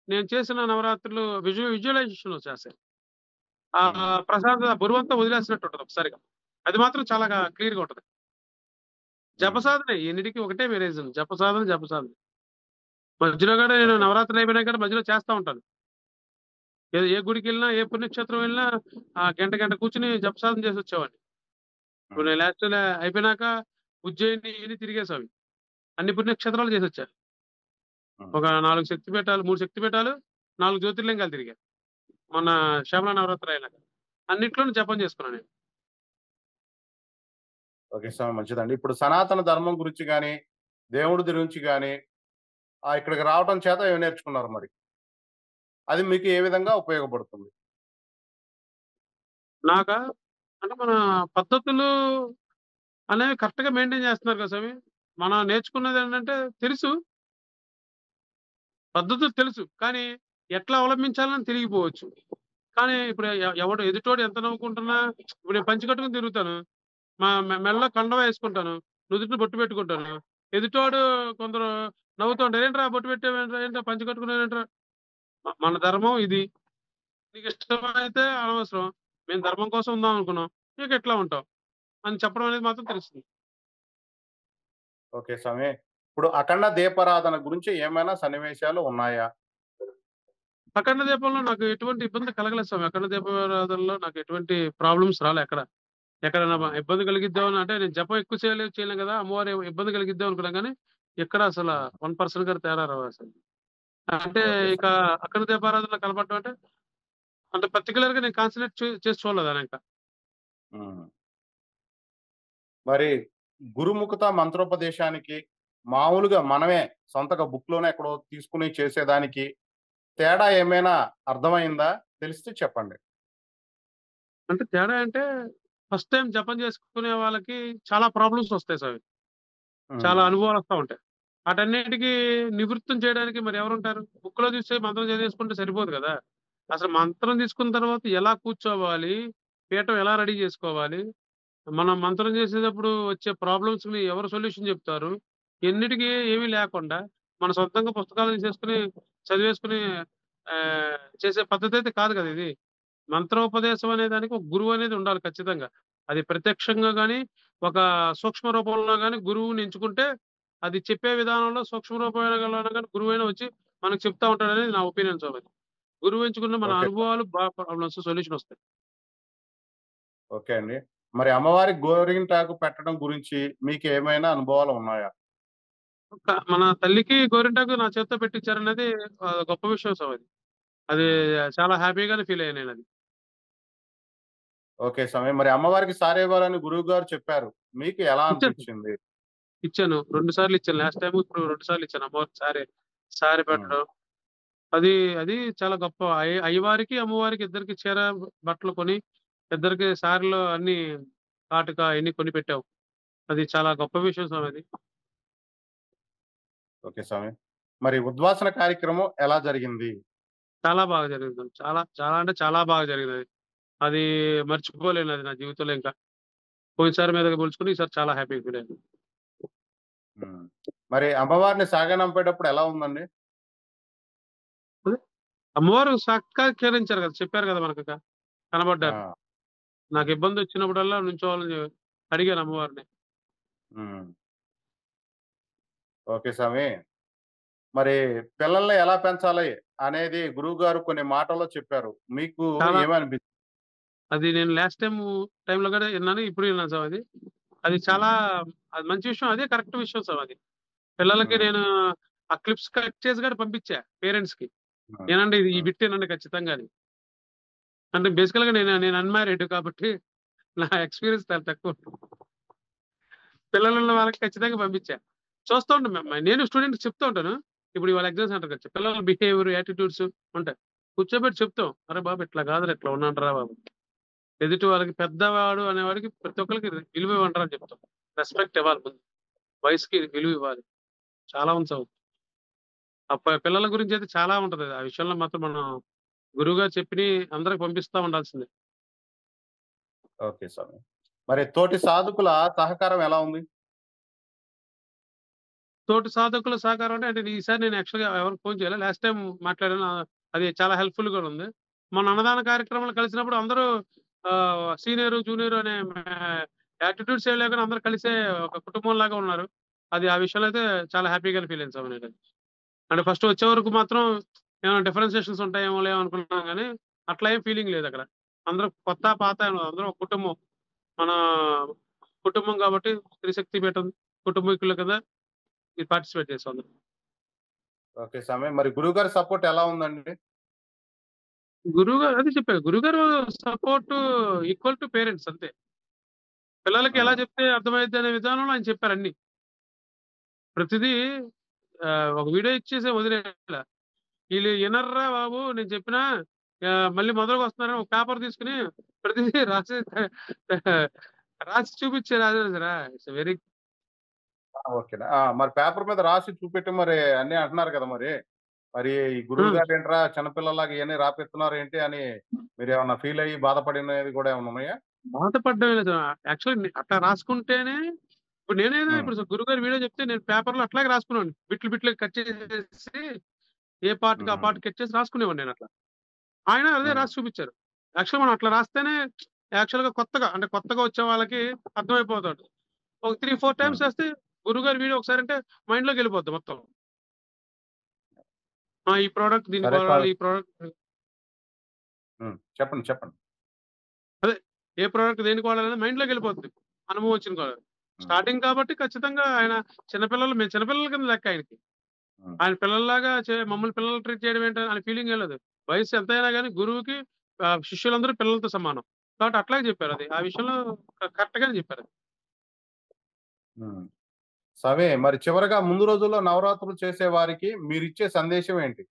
Speaker 1: నేను చేసిన నవరాత్రులు విజువలైజేషన్ వచ్చేస్తాయి.
Speaker 2: హ్మ్.
Speaker 1: ప్రశాంతత బరువంతా వదిలేసినట్టు ఉంటది ఒకసారిగా. అది మాత్రం చాలా క్లియర్‌గా ఉంటది.
Speaker 2: హ్మ్.
Speaker 1: జపసాధనే ఎన్నిటికి ఒకటే రీజన్. జపసాధన, జపసాధన. మధ్యలో గూడా నేను
Speaker 2: ఓకే.
Speaker 1: నవరాత్రులు అయిపోయినాక కూడా మధ్యలో చేస్తా ఉంటాను. ఏ గుడికెళ్ళినా, ఏ పుణ్యక్షేత్రం వెళ్ళినా గంట, గంట కూర్చొని జపసాధన చేసొచ్చేవాడిని. ఇప్పుడు
Speaker 2: హ్మ్.
Speaker 1: నేను లాస్ట్ అయిపోయినాక ఉజ్జయిని ఇయన్నీ తిరిగేసామి. అన్ని పుణ్యక్షేత్రాలు చేసొచ్చా.
Speaker 2: హ్మ్.
Speaker 1: ఒక 4 శక్తిపీఠాలు, 3 శక్తిపీఠాలు, 4 జ్యోతిర్లింగాలు తిరిగా. మొన్న శ్రవణ నవరాత్రి అయినాక. అన్నిట్లోనూ జపం చేసుకున్నా నేను.
Speaker 2: ఓకే. మంచిదండి. ఇప్పుడు సనాతన ధర్మం గురించి గాని, దేవుడి గురించి గాని ఇక్కడికి రావటం చేత ఏమి నేర్చుకున్నారు మరి? అది మీకు ఏ విధంగా ఉపయోగపడుతుంది?
Speaker 1: నాకా అంటే మన పద్ధతులు అనేవి కరెక్ట్‌గా మెయింటైన్ చేస్తున్నారు కదా స్వామి. మనం నేర్చుకున్నదేంటంటే తెలుసు. పద్ధతులు తెలుసు. కానీ ఎట్లా అవలంబించాలని తెలియకపోవచ్చు. కానీ ఇప్పుడు ఎవడు ఎదుటోడు ఎంత నవ్వుకుంటున్నా ఇప్పుడు నేను పంచె కట్టుకొని తిరుగుతాను. మెడలో కండువా యేసుకుంటాను. నుదుటిన బొట్టు పెట్టుకుంటాను. ఎదుటోడు కొందరు నవ్వుతూ ఉంటారు. "ఏంట్రా బొట్టు పెట్టావేంట్రా? ఏంట్రా పంచె కట్టుకున్నావేంట్రా?" మన ధర్మం ఇది. నీకిష్టమైతే అనవసరం. మేము ధర్మం కోసం ఉందాం అనుకున్నాం. ఇక ఇట్లా ఉంటాం అని చెప్పడం అనేది మాత్రం తెలుస్తుంది.
Speaker 2: ఓకే స్వామి. ఇప్పుడు అఖండ దీపారాధన గురించి ఏమైనా సన్నివేశాలు ఉన్నాయా?
Speaker 1: అఖండ దీపంలో నాకు ఎటువంటి ఇబ్బంది కలగలేదు స్వామి. అఖండ దీపారాధనలో నాకు ఎటువంటి ప్రాబ్లమ్స్ రాలే ఎక్కడ. ఎక్కడైనా
Speaker 2: హ్మ్.
Speaker 1: ఇబ్బంది కలిగిద్దామని అంటే నేను జపం ఎక్కువ చేయలేను కదా! అమ్మవారు ఇబ్బంది కలిగిద్దాం అనుకున్నా గానీ, ఎక్కడ అసల
Speaker 2: హ్మ్.
Speaker 1: 1% కూడా తేడా రావసలు. అంటే
Speaker 2: ఓకే
Speaker 1: ఇక
Speaker 2: స్వామి.
Speaker 1: అఖండ దీపారాధనలో కనపడడం అంటే, అంటే పర్టిక్యులర్‌గా నేను కాన్సంట్రేట్ చేసి చూడలేదానింక.
Speaker 2: హ్మ్. మరి గురుముఖత మంత్రోపదేశానికి మామూలుగా మనమే సొంతగా బుక్‌లోనే ఎక్కడో తీసుకొని చేసేదానికి తేడా ఏమైనా అర్థమైందా? తెలిస్తే చెప్పండి.
Speaker 1: అంటే తేడా అంటే ఫస్ట్ టైమ్ జపం చేసుకునే వాళ్ళకి చాలా ప్రాబ్లమ్స్ వస్తాయి స్వామి. చాలా
Speaker 2: హ్మ్.
Speaker 1: అనుభవాలొస్తా ఉంటాయి. ఆటన్నిటికి నివృత్తం చేయడానికి మరి ఎవరుంటారు? బుక్‌లో చూసి మంత్రం చదివేసుకుంటే సరిపోదు గదా! అసలు మంత్రం తీసుకున్న తర్వాత ఎలా కూర్చోవాలి? పీఠం ఎలా రెడీ జేసుకోవాలి? మనం మంత్రం చేసేటప్పుడు వచ్చే ప్రాబ్లమ్స్‌ని ఎవరు సొల్యూషన్ చెప్తారు? ఎన్నిటికి ఏమీ లేకుండా మన సొంతంగా పుస్తకాలు తీసేసుకొని చదివేసుకొని చేసే పద్ధతయితే కాదు కదా ఇది. మంత్రోపదేశం అనే దానికి ఒక గురువనేది ఉండాలి ఖచ్చితంగా. అది ప్రత్యక్షంగా గాని, ఒక సూక్ష్మ రూపంలో గాని గురువుని ఎంచుకుంటే, అది చెప్పే విధానంలో సూక్ష్మ రూపంలోనైనా గాని గురువైనా వచ్చి మనకు చెప్తా ఉంటాడనేది నా ఒపీనియన్ స్వామి. గురువు ఎంచుకున్న మన
Speaker 2: ఓకే.
Speaker 1: అనుభవాలు ప్రాబ్లమ్స్ సొల్యూషనొస్తాయి.
Speaker 2: ఓకే అండి. మరి అమ్మవారికి గోరింటాకు పెట్టడం గురించి మీకేమైనా అనుభవాలు ఉన్నాయా?
Speaker 1: మన తల్లికి గోరింటాకు నా చేత్తో పెట్టిచ్చారనేది గొప్ప విషయం స్వామి అది. అది
Speaker 2: హ్మ్.
Speaker 1: చాలా హ్యాపీగానే ఫీలయ్యాను నేనది.
Speaker 2: ఓకే స్వామి. మరి అమ్మవారికి సారేవారని గురువుగారు చెప్పారు. మీకు ఎలా
Speaker 1: ఇచ్చాను.
Speaker 2: అనిపిచ్చింది?
Speaker 1: ఇచ్చాను. 2 సార్లు ఇచ్చాను. లాస్ట్ టైము ఇప్పుడు 2 సార్లు ఇచ్చాను. అమ్మవారికి సారె
Speaker 2: హ్మ్.
Speaker 1: పెట్టడం. అది అది చాలా గొప్ప అయ్యవారికి, అమ్మవారికి ఇద్దరికి చీర, బట్టలు కొని, ఇద్దరికి సారెలు అన్నీ కాటుక అయన్నీ కొనిపెట్టాం. అది చాలా గొప్ప విషయం స్వామి అది.
Speaker 2: ఓకే స్వామి. మరి ఉద్వాసన కార్యక్రమం ఎలా జరిగింది?
Speaker 1: చాలా బాగా జరిగింది. చాలా చాలా అంటే చాలా బాగా జరిగిందది. అది మర్చిపోలేనది నా జీవితంలో ఇంకా. పోయినసారి మీదకి పోల్చుకొని ఈసారి చాలా హ్యాపీగా ఫీలయ్యాను.
Speaker 2: హ్మ్. మరి అమ్మవారిని సాగనంపేటప్పుడు ఎలా ఉందండి?
Speaker 1: అదే అమ్మవారు సాక్షాత్కరించారు కదా! చెప్పారు కదా! మనకిక కనపడ్డారు.
Speaker 2: ఆ!
Speaker 1: నాకు
Speaker 2: హ్మ్.
Speaker 1: ఇబ్బందొచ్చినప్పుడల్లా నుంచోవాలని అడిగాను అమ్మవారిని.
Speaker 2: హ్మ్. ఓకే స్వామి. మరి పిల్లల్ని ఎలా పెంచాలి అనేది గురువుగారు కొన్ని మాటల్లో చెప్పారు. మీకు
Speaker 1: చాలా
Speaker 2: ఏమనిపించింది?
Speaker 1: అది నేను లాస్ట్ టైమ్‌లో కూడా ఇన్నాను. ఇప్పుడు ఇన్నాను సార్ అది. అది
Speaker 2: హ్మ్.
Speaker 1: చాలా అది మంచి విషయం. అదే కరెక్ట్ విషయం సార్ అది. పిల్లలకి
Speaker 2: హ్మ్.
Speaker 1: నేను ఆ క్లిప్స్ కట్ చేసి కూడా పంపించా పేరెంట్స్‌కి.
Speaker 2: హ్మ్.
Speaker 1: ఇనండి ఈ
Speaker 2: హ్మ్.
Speaker 1: బిట్ ఇనండి ఖచ్చితంగా అని. అంటే బేసికల్‌గా నేను అన్‌మ్యారీడ్ కాబట్టి నా ఎక్స్‌పీరియన్స్ చాలా తక్కువ. పిల్లలున్న వాళ్ళకి ఖచ్చితంగా పంపించా. చూస్తూ ఉంటాం నేను స్టూడెంట్స్‌కి చెప్తూ ఉంటాను. ఇప్పుడు ఇవాళ ఎగ్జామ్ సెంటర్‌కి వచ్చా. పిల్లల బిహేవియర్, యాటిట్యూడ్స్ ఉంటాయి. కూర్చోబెట్టి చెప్తాం. "అరే బాబు ఇట్లా కాదురా ఇట్లా ఉండండిరా బాబు." ఎదుటి వాళ్ళకి పెద్దవాడు అనేవాడికి ప్రతి ఒక్కళ్ళకి విలువ ఇవ్వండిరా అని చెప్తాం. రెస్పెక్ట్ ఇవ్వాలి ముందు. వయసుకి విలువ ఇవ్వాలి. చాలా ఉంది సార్. పిల్లల గురించయితే చాలా ఉంటది. ఆ విషయంలో మాత్రం మనం గురువుగారు చెప్పినయి అందరికి పంపిస్తా ఉండాల్సిందే.
Speaker 2: ఓకే స్వామి. మరి తోటి సాధకుల సహకారం ఎలా ఉంది?
Speaker 1: తోటి సాధకుల సహకారం అంటే ఈసారి నేను యాక్చువల్‌గా ఎవరికి ఫోన్ చేయలే. లాస్ట్ టైమ్ మాట్లాడాను. అది చాలా హెల్ప్‌ఫుల్‌గా ఉంది. మన అన్నదాన కార్యక్రమాలు కలిసినప్పుడు అందరూ సీనియర్, జూనియర్ అనే యాటిట్యూడ్స్ ఏం లేకుండా అందరూ కలిసే ఒక కుటుంబంలాగా ఉన్నారు. అది ఆ విషయంలో అయితే చాలా హ్యాపీగానే ఫీల్ అయ్యాను స్వామి నేనైతే. అంటే ఫస్ట్ వచ్చే వరకు మాత్రం ఏమైనా డిఫరెన్షియేషన్స్ ఉంటాయేమోలే అనుకున్నాం గానీ, అట్లా ఏం ఫీలింగ్ లేదక్కడ. అందరూ కొత్త, పాత అందరం ఒక కుటుంబం. మన కుటుంబం కాబట్టి త్రిశక్తి పీఠం కుటుంబీకులు కదా! ఇది పార్టిసిపేట్ చేసాం అందరం.
Speaker 2: ఓకే స్వామి. మరి గురువుగారి సపోర్ట్ ఎలా ఉందండి?
Speaker 1: గురువుగారు అదే చెప్పా. గురువుగారు సపోర్టు ఈక్వల్ టు పేరెంట్స్ అంతే. పిల్లలకి ఎలా
Speaker 2: హ్మ్.
Speaker 1: చెప్తే అర్థమైద్దనే విధానంలో ఆయన చెప్పారన్నీ. ప్రతిదీ ఒక వీడియో ఇచ్చేసి వదిలేయలా. ఈళ్ళు ఇనర్రా బాబు నేను చెప్పినా మళ్ళీ మొదలుకొస్తున్నారని ఒక పేపర్ తీసుకొని ప్రతిదీ రాసి చూపిచ్చారు అదేరా. ఇట్స్ వెరీ
Speaker 2: ఆ! ఓకేనా. ఆ! మరి పేపర్ మీద రాసి చూపెట్టి మరి అన్నీ అంటున్నారు కదా! మరి. మరి ఈ
Speaker 1: ఆ!
Speaker 2: గురువుగారేంట్రా చిన్న పిల్లల్లాగా ఇయన్నీ రాపిస్తున్నారేంటి అని మీరేమన్నా ఫీల్ అయ్యి బాధపడినవి గూడా ఏమన్నా ఉన్నాయా?
Speaker 1: బాధపడ్డం లేదు. యాక్చువల్లీ అట్లా రాసుకుంటేనే ఇప్పుడు నేనైనా
Speaker 2: హ్మ్.
Speaker 1: ఇప్పుడు గురువుగారు వీడియో చెప్తే నేను పేపర్‌లో అట్లాగే రాసుకునేవాడిని. బిట్లు బిట్లుగా కట్ చేసేసి ఏ పార్ట్‌కి ఆ
Speaker 2: హుహు.
Speaker 1: పార్ట్ కట్ చేసి రాసుకునేవాడిని నేనట్లా. ఆయన అదే
Speaker 2: హ్మ్.
Speaker 1: రాసి చూపిచ్చారు. యాక్చువల్‌గా మనం అట్లా రాస్తేనే యాక్చువల్‌గా కొత్తగా అంటే కొత్తగా వచ్చే వాళ్ళకి అర్థమైపోతాది. ఒక 3, 4
Speaker 2: హ్మ్.
Speaker 1: టైమ్స్ చేస్తే గురువుగారి వీడియో ఒకసారంటే మైండ్‌లోకెళ్ళిపోద్ది మొత్తం. ఈ ప్రొడక్ట్ దీనికి
Speaker 2: సరే
Speaker 1: వాడాలి. ఈ ప్రొడక్ట్
Speaker 2: హ్మ్. చెప్పండి. చెప్పండి.
Speaker 1: అదే ఏ ప్రొడక్ట్ దేనికి వాడాలనేది మైండ్‌లోకెళ్ళిపోద్ది. అనుభవం వచ్చిన
Speaker 2: హ్మ్.
Speaker 1: స్టార్టింగ్ కాబట్టి ఖచ్చితంగా ఆయన మేము చిన్నపిల్లల కింద లెక్క ఆయనకి.
Speaker 2: హ్మ్.
Speaker 1: ఆయన పిల్లల్లాగా మమ్మల్ని పిల్లలు ట్రీట్ చేయడం ఏంటి అనే ఫీలింగ్ ఏం లేదు. వయస్సు ఎంతైనా గాని గురువుకి శిష్యులందరూ పిల్లలతో సమానం. కాబట్టి అట్లాగే చెప్పారది. ఆ విషయంలో కరెక్ట్‌గానే చెప్పారది.
Speaker 2: హ్మ్. సరే మరి చివరగా ముందు రోజుల్లో నవరాత్రులు చేసే వారికి మీరిచ్చే సందేశం ఏంటి?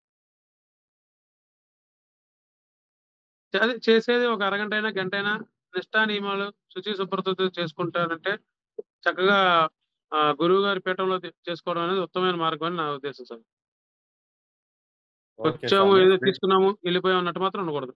Speaker 1: అదే చేసేది ఒక అరగంటైనా, గంటైనా నిష్టా నియమాలు, శుచి శుభ్రతతో చేసుకుంటానంటే చక్కగా గురువుగారి పీఠంలో చేసుకోవడం అనేది ఉత్తమమైన మార్గం అని నా ఉద్దేశం సార్.
Speaker 2: ఓకే
Speaker 1: వచ్చాము,
Speaker 2: స్వామి.
Speaker 1: ఏదో తీసుకున్నాము, ఎళ్ళిపోయాం అన్నట్టు మాత్రం ఉండకూడదు.